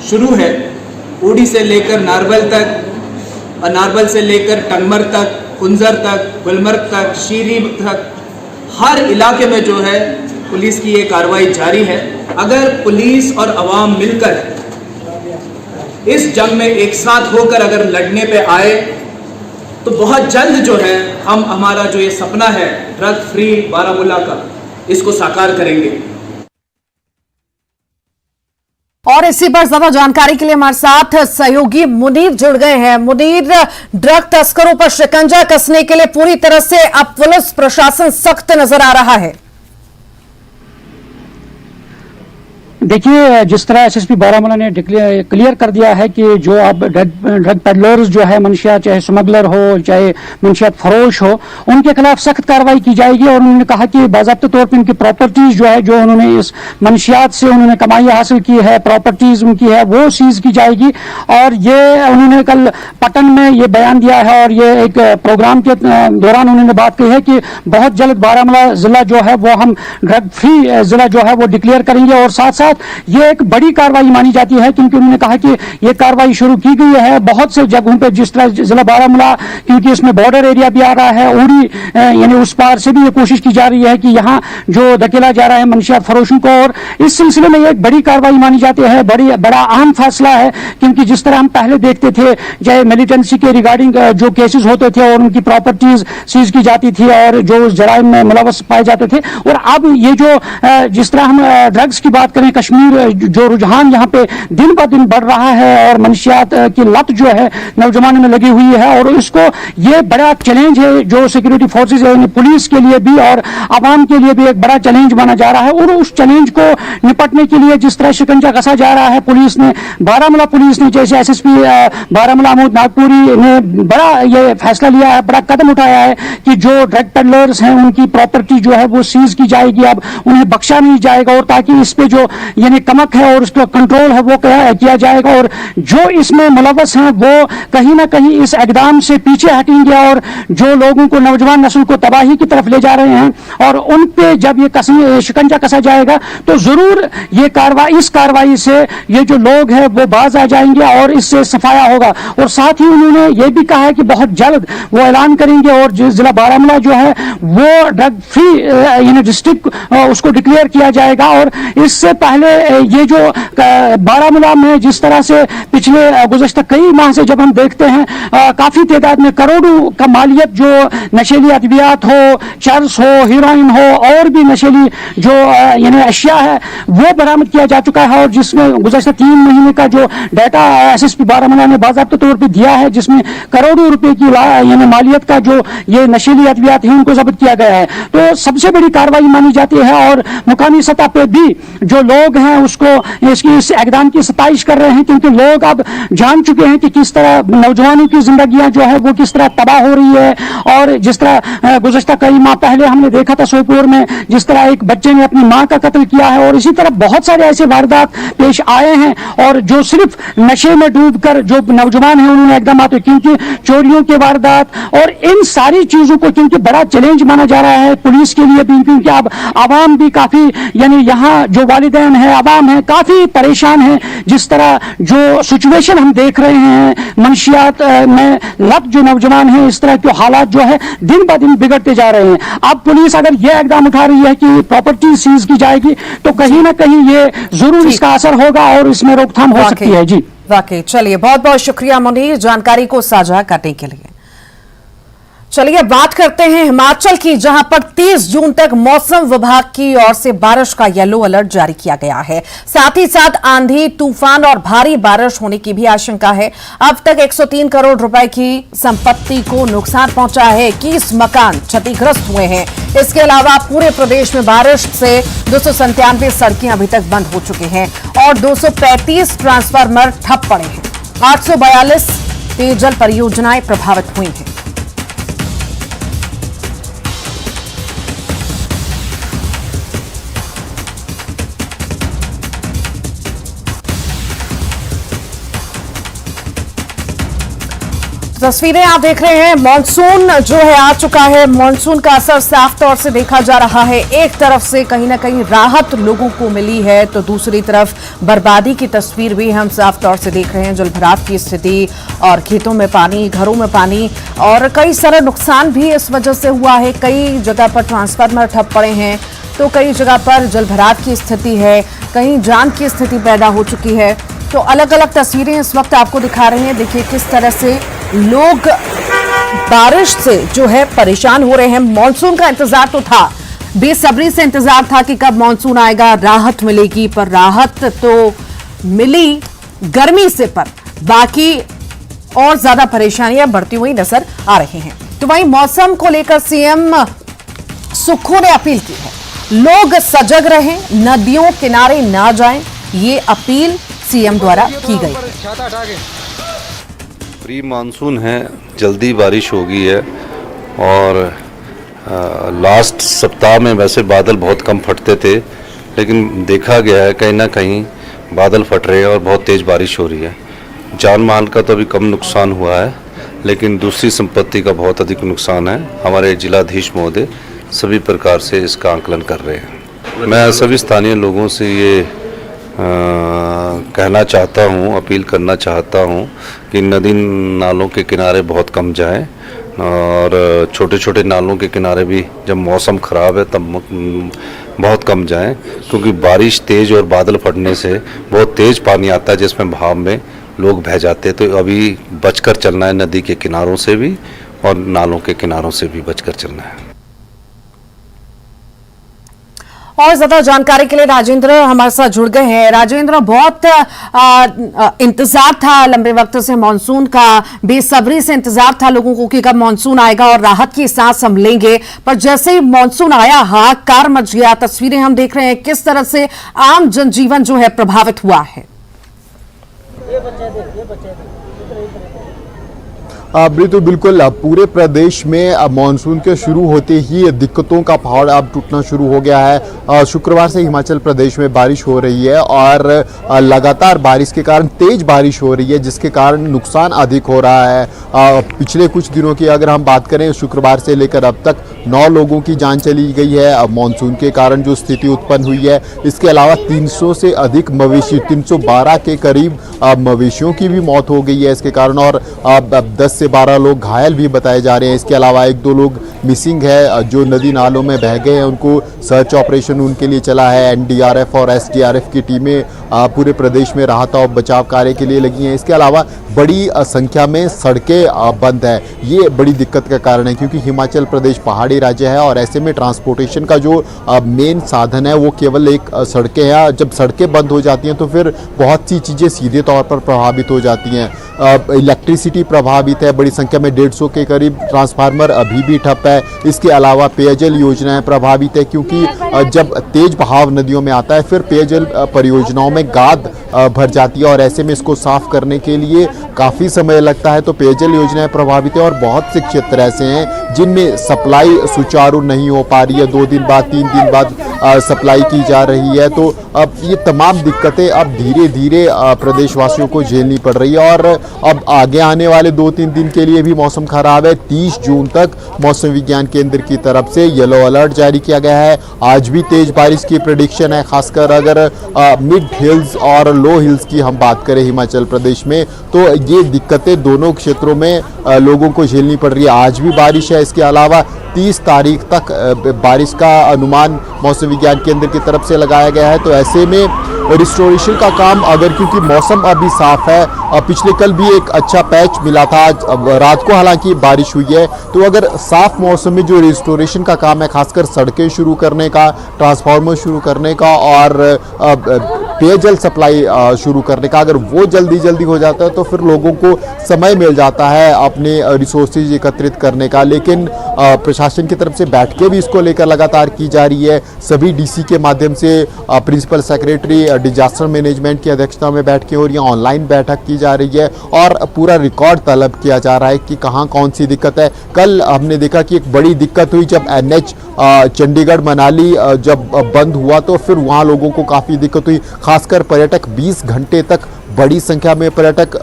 शुरू है, उड़ी से लेकर नारबल तक और नारबल से लेकर टंगमर तक, कुंजर तक, गुलमर्ग तक, शीरी तक, हर इलाके में जो है पुलिस की ये कार्रवाई जारी है। अगर पुलिस और अवाम मिलकर इस जंग में एक साथ होकर अगर लड़ने पे आए तो बहुत जल्द जो है हम हमारा जो ये सपना है ड्रग फ्री बारामूला का, इसको साकार करेंगे। और इसी पर ज्यादा जानकारी के लिए हमारे साथ सहयोगी मुनीर जुड़ गए हैं। मुनीर, ड्रग तस्करों पर शिकंजा कसने के लिए पूरी तरह से अब पुलिस प्रशासन सख्त नजर आ रहा है। देखिए, जिस तरह एसएसपी बारामूला ने क्लियर कर दिया है कि जो अब ड्रग पेडलर्स जो है, मंशियात चाहे स्मगलर हो चाहे मंशियात फरोश हो, उनके खिलाफ सख्त कार्रवाई की जाएगी। और उन्होंने कहा कि बाज़ाब्ते तौर पर उनकी प्रॉपर्टीज जो है, जो उन्होंने इस मंशियात से उन्होंने कमाई हासिल की है, प्रॉपर्टीज उनकी है, वो सीज की जाएगी। और ये उन्होंने कल पटन में ये बयान दिया है और ये एक प्रोग्राम के दौरान उन्होंने बात कही है कि बहुत जल्द बारामूला जिला जो है वो हम ड्रग फ्री जिला जो है वो डिक्लेयर करेंगे। और साथ साथ ये एक बड़ी कार्रवाई मानी जाती है, क्योंकि उन्होंने कहा कि ये कार्रवाई शुरू की गई है बहुत से जगहों पे, जिस तरह जिला बारामूला, क्योंकि इसमें बॉर्डर एरिया भी आ रहा है, उड़ी यानी उस पार से भी ये कोशिश की जा रही है कि यहाँ जो धकेला जा रहा है मंशियात फरोशों को। और इस सिलसिले में ये एक बड़ी कार्रवाई मानी जाती है, बड़ा अहम फैसला है, क्योंकि जिस तरह हम पहले देखते थे, चाहे मिलिटेंसी के रिगार्डिंग जो केसेस होते थे और उनकी प्रॉपर्टीज सीज की जाती थी और जो जराइम में मुलव्वस पाए जाते थे, और अब ये जो जिस तरह हम ड्रग्स की बात करें, कश्मीर जो रुझान यहाँ पे दिन ब दिन बढ़ रहा है और मंशियात की लत जो है नौजवानों में लगी हुई है, और इसको ये बड़ा चैलेंज है जो सिक्योरिटी फोर्सेज है, पुलिस के लिए भी और आवाम के लिए भी एक बड़ा चैलेंज माना जा रहा है। और उस चैलेंज को निपटने के लिए जिस तरह शिकंजा कसा जा रहा है, बारामूला पुलिस ने, जैसे एसएसपी बारामूला अमोद नागपुरी ने बड़ा ये फैसला लिया है, बड़ा कदम उठाया है कि जो ड्रग पेडलर्स हैं उनकी प्रॉपर्टी जो है वो सीज की जाएगी, अब उन्हें बख्शा नहीं जाएगा, और ताकि इस पे जो यानी कमक है और उसका कंट्रोल है वो किया जाएगा। और जो इसमें मुलव्वस हैं वो कहीं ना कहीं इस इक़दाम से पीछे हटेंगे, और जो लोगों को, नौजवान नस्ल को तबाही की तरफ ले जा रहे हैं, और उन पे जब ये शिकंजा कसा जाएगा तो जरूर इस कार्रवाई से ये जो लोग हैं वो बाज आ जाएंगे और इससे सफाया होगा। और साथ ही उन्होंने ये भी कहा है कि बहुत जल्द वो ऐलान करेंगे और जिला बारामूला जो है वो ड्रग फ्री डिस्ट्रिक्ट उसको डिक्लेयर किया जाएगा। और इससे पहले ये जो बारामूला में जिस तरह से पिछले गुज़श्ता कई माह से जब हम देखते हैं काफी तादाद में करोड़ों का मालियत जो नशीली अद्वियात हो, चर्स हो, हीरोइन हो और भी नशीली जो यानी अशिया है वो बरामद किया जा चुका है। और जिसमें गुज़श्ता 3 महीने का जो डाटा एसएसपी बारामूला ने बाज़ाब्ते तौर पर दिया है, जिसमें करोड़ों रुपए की यानी मालियत का जो ये नशीली अद्वियात है उनको जब्त किया गया है। तो सबसे बड़ी कार्रवाई मानी जाती है। और मुकामी सतह पे भी जो लोग लोग हैं उसको इस इक़दाम की सताइश कर रहे हैं, क्योंकि लोग अब जान चुके हैं कि किस तरह नौजवानों की जिंदगियां जो है वो किस तरह तबाह हो रही है। और जिस तरह गुज़श्ता कई माह पहले हमने देखा था सोपोर में जिस तरह एक बच्चे ने अपनी मां का कत्ल किया है, और इसी तरह बहुत सारे ऐसे वारदात पेश आए हैं। और जो सिर्फ नशे में डूबकर जो नौजवान हैं उन्होंने इक़दाम, क्योंकि चोरियों के वारदात और इन सारी चीजों को क्योंकि बड़ा चैलेंज माना जा रहा है पुलिस के लिए भी, क्योंकि अब आवाम भी काफी, यानी यहाँ जो वालिदैन है आवाम है काफी परेशान है। जिस तरह जो सिचुएशन हम देख रहे हैं मंशियात में लग जो नौजवान हैं, इस तरह के हालात जो है दिन ब दिन बिगड़ते जा रहे हैं। अब पुलिस अगर यह इक़दाम उठा रही है कि प्रॉपर्टी सीज की जाएगी तो कहीं ना कहीं ये जरूर इसका असर होगा और इसमें रोकथाम हो सकती है। जी वाकई, चलिए बहुत बहुत शुक्रिया मुनीर जानकारी को साझा करने के लिए। चलिए बात करते हैं हिमाचल की, जहां पर 30 जून तक मौसम विभाग की ओर से बारिश का येलो अलर्ट जारी किया गया है। साथ ही साथ आंधी तूफान और भारी बारिश होने की भी आशंका है। अब तक 103 करोड़ रुपए की संपत्ति को नुकसान पहुंचा है, 21 मकान क्षतिग्रस्त हुए हैं। इसके अलावा पूरे प्रदेश में बारिश से 297 सड़कें अभी तक बंद हो चुकी हैं और 235 ट्रांसफार्मर ठप पड़े हैं। 842 पेयजल परियोजनाएं प्रभावित हुई हैं। तस्वीरें आप देख रहे हैं, मॉनसून जो है आ चुका है। मॉनसून का असर साफ तौर से देखा जा रहा है। एक तरफ से कहीं ना कहीं राहत लोगों को मिली है तो दूसरी तरफ बर्बादी की तस्वीर भी हम साफ तौर से देख रहे हैं। जलभराव की स्थिति और खेतों में पानी, घरों में पानी और कई सारे नुकसान भी इस वजह से हुआ है। कई जगह पर ट्रांसफार्मर ठप पड़े हैं तो कई जगह पर जलभराव की स्थिति है, कहीं जान की स्थिति पैदा हो चुकी है। तो अलग अलग तस्वीरें इस वक्त आपको दिखा रहे हैं। देखिए किस तरह से लोग बारिश से जो है परेशान हो रहे हैं। मॉनसून का इंतजार तो था, बेसब्री से इंतजार था कि कब मॉनसून आएगा, राहत मिलेगी, पर राहत तो मिली गर्मी से, पर बाकी और ज्यादा परेशानियां बढ़ती हुई नजर आ रही हैं। तो वहीं मौसम को लेकर सीएम सुक्खू ने अपील की है, लोग सजग रहें, नदियों किनारे ना जाएं, ये अपील सीएम द्वारा की गई। प्री मानसून है, जल्दी बारिश होगी है और लास्ट सप्ताह में वैसे बादल बहुत कम फटते थे, लेकिन देखा गया है कहीं ना कहीं बादल फट रहे हैं और बहुत तेज़ बारिश हो रही है। जान माल का तो अभी कम नुकसान हुआ है, लेकिन दूसरी संपत्ति का बहुत अधिक नुकसान है। हमारे जिलाधीश महोदय सभी प्रकार से इसका आंकलन कर रहे हैं। मैं सभी स्थानीय लोगों से ये कहना चाहता हूँ, अपील करना चाहता हूँ कि नदी नालों के किनारे बहुत कम जाएं और छोटे छोटे नालों के किनारे भी जब मौसम ख़राब है तब बहुत कम जाएं, क्योंकि बारिश तेज़ और बादल फटने से बहुत तेज़ पानी आता है जिसमें बहाव में लोग बह जाते हैं। तो अभी बचकर चलना है, नदी के किनारों से भी और नालों के किनारों से भी बचकर चलना है। और ज्यादा जानकारी के लिए राजेंद्र हमारे साथ जुड़ गए हैं। राजेंद्र, बहुत इंतजार था लंबे वक्त से मॉनसून का, बेसब्री से इंतजार था लोगों को कि कब मॉनसून आएगा और राहत की सांस हम लेंगे, पर जैसे ही मॉनसून आया हाहाकार मच गया। तस्वीरें हम देख रहे हैं किस तरह से आम जनजीवन जो है प्रभावित हुआ है। बिल्कुल पूरे प्रदेश में मानसून के शुरू होते ही दिक्कतों का पहाड़ अब टूटना शुरू हो गया है। शुक्रवार से हिमाचल प्रदेश में बारिश हो रही है और लगातार बारिश के कारण तेज बारिश हो रही है, जिसके कारण नुकसान अधिक हो रहा है। पिछले कुछ दिनों की अगर हम बात करें, शुक्रवार से लेकर अब तक 9 लोगों की जान चली गई है मानसून के कारण जो स्थिति उत्पन्न हुई है। इसके अलावा 300 से अधिक मवेशी, 312 के करीब मवेशियों की भी मौत हो गई है इसके कारण, और 10 से 12 लोग घायल भी बताए जा रहे हैं। इसके अलावा 1-2 लोग मिसिंग है जो नदी नालों में बह गए हैं, उनको सर्च ऑपरेशन उनके लिए चला है। एनडीआरएफ और एसडीआरएफ की टीमें पूरे प्रदेश में राहत और बचाव कार्य के लिए लगी हैं। इसके अलावा बड़ी संख्या में सड़कें बंद है। ये बड़ी दिक्कत का कारण है क्योंकि हिमाचल प्रदेश पहाड़ी राज्य है और ऐसे में ट्रांसपोर्टेशन का जो मेन साधन है वो केवल एक सड़कें हैं। जब सड़कें बंद हो जाती हैं तो फिर बहुत सी चीज़ें सीधे तौर पर प्रभावित हो जाती हैं। इलेक्ट्रिसिटी प्रभावित है, बड़ी संख्या में 150 के करीब ट्रांसफार्मर अभी भी ठप है। इसके अलावा पेयजल योजनाएं प्रभावित है क्योंकि जब तेज बहाव नदियों में आता है फिर पेयजल परियोजनाओं में गाद भर जाती है और ऐसे में इसको साफ करने के लिए काफ़ी समय लगता है। तो पेयजल योजनाएं प्रभावित है और बहुत से क्षेत्र ऐसे हैं जिनमें सप्लाई सुचारू नहीं हो पा रही है। 2 दिन बाद 3 दिन बाद सप्लाई की जा रही है। तो अब ये तमाम दिक्कतें अब धीरे धीरे प्रदेशवासियों को झेलनी पड़ रही है और अब आगे आने वाले 2-3 दिन के लिए भी मौसम खराब है। 30 जून तक मौसम विज्ञान केंद्र की तरफ से येलो अलर्ट जारी किया गया है। आज भी तेज बारिश की प्रेडिक्शन है, खासकर अगर मिड हिल्स और लो हिल्स की हम बात करें हिमाचल प्रदेश में तो ये दिक्कतें दोनों क्षेत्रों में लोगों को झेलनी पड़ रही है। आज भी बारिश है। इसके अलावा 30 तारीख तक बारिश का अनुमान मौसम विज्ञान केंद्र की तरफ से लगाया गया है। तो ऐसे में रिस्टोरेशन का काम अगर क्योंकि मौसम अभी साफ है, पिछले कल भी एक अच्छा पैच मिला था, रात को हालांकि बारिश हुई है, तो अगर साफ मौसम में जो रिस्टोरेशन का काम है, खासकर सड़कें शुरू करने का, ट्रांसफार्मर शुरू करने का और पेयजल सप्लाई शुरू करने का, अगर वो जल्दी हो जाता है तो फिर लोगों को समय मिल जाता है अपने रिसोर्सेज एकत्रित करने का। लेकिन प्रशासन की तरफ से बैठकें भी इसको लेकर लगातार की जा रही है। सभी डीसी के माध्यम से प्रिंसिपल सेक्रेटरी डिजास्टर मैनेजमेंट की अध्यक्षता में बैठकें हो रही हैं, ऑनलाइन बैठक की जा रही है और पूरा रिकॉर्ड तलब किया जा रहा है कि कहाँ कौन सी दिक्कत है। कल हमने देखा कि एक बड़ी दिक्कत हुई जब NH चंडीगढ़ मनाली जब बंद हुआ तो फिर वहाँ लोगों को काफ़ी दिक्कत हुई, खासकर पर्यटक 20 घंटे तक बड़ी संख्या में पर्यटक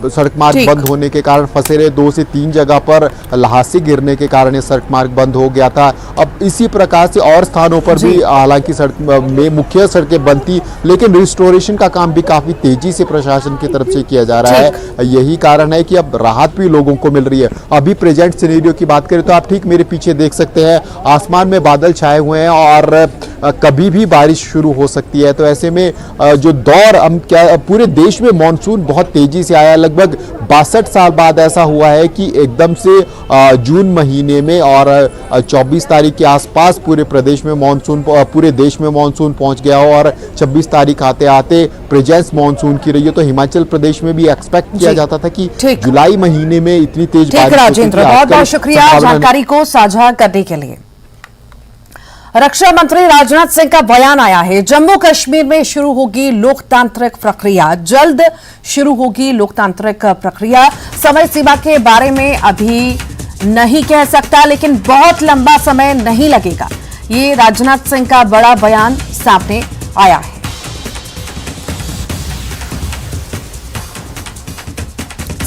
सड़क मार्ग बंद होने के कारण फंसे रहे। 2 से 3 जगह पर ल्हासी गिरने के कारण ये सड़क मार्ग बंद हो गया था। अब इसी प्रकार से और स्थानों पर भी हालांकि सड़क में मुख्य सड़कें बंद थी, लेकिन रिस्टोरेशन का काम भी काफी तेजी से प्रशासन की तरफ से किया जा रहा है। यही कारण है कि अब राहत भी लोगों को मिल रही है। अभी प्रेजेंट सिनेरियो की बात करें तो आप ठीक मेरे पीछे देख सकते हैं, आसमान में बादल छाए हुए हैं और कभी भी बारिश शुरू हो सकती है। तो ऐसे में जो दौर हम क्या पूरे देश में मॉनसून बहुत तेजी से आया, लगभग 62 साल बाद ऐसा हुआ है कि एकदम से जून महीने में और 24 तारीख के आसपास पूरे प्रदेश में मॉनसून पूरे देश में मॉनसून पहुंच गया हो और 26 तारीख आते आते प्रेजेंस मॉनसून की रही है। तो हिमाचल प्रदेश में भी एक्सपेक्ट किया जाता था कि जुलाई महीने में इतनी तेज बारिश। राजेंद्र, बहुत बहुत शुक्रिया जानकारी को साझा करने के लिए। रक्षा मंत्री राजनाथ सिंह का बयान आया है, जम्मू कश्मीर में शुरू होगी लोकतांत्रिक प्रक्रिया, जल्द शुरू होगी लोकतांत्रिक प्रक्रिया। समय सीमा के बारे में अभी नहीं कह सकता, लेकिन बहुत लंबा समय नहीं लगेगा। ये राजनाथ सिंह का बड़ा बयान सामने आया है।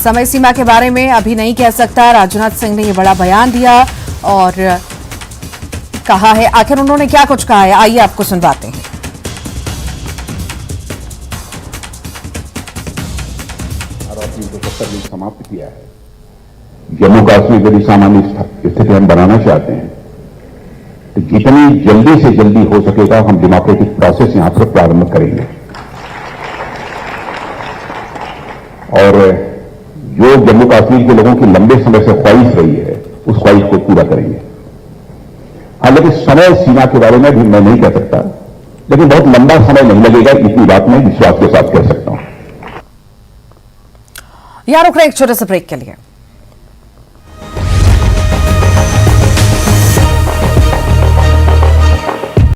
समय सीमा के बारे में अभी नहीं कह सकता, राजनाथ सिंह ने ये बड़ा बयान दिया और कहा है। आखिर उन्होंने क्या कुछ कहा है, आइए आपको सुनवाते हैं। समाप्त किया है। जम्मू कश्मीर की सामान्य स्थिति हम बनाना चाहते हैं, तो जितनी जल्दी से जल्दी हो सकेगा हम डेमोक्रेटिक प्रोसेस यहां पर प्रारंभ करेंगे और जो जम्मू कश्मीर के लोगों की लंबे समय से ख्वाहिश रही है उस ख्वाहिश को पूरा करेंगे। हालांकि समय सीमा के बारे में भी मैं नहीं कह सकता, लेकिन बहुत लंबा समय नहीं लगेगा, इतनी बात मैं विश्वास के साथ कह सकता हूं। यहां रुक रहे एक छोटे से ब्रेक के लिए।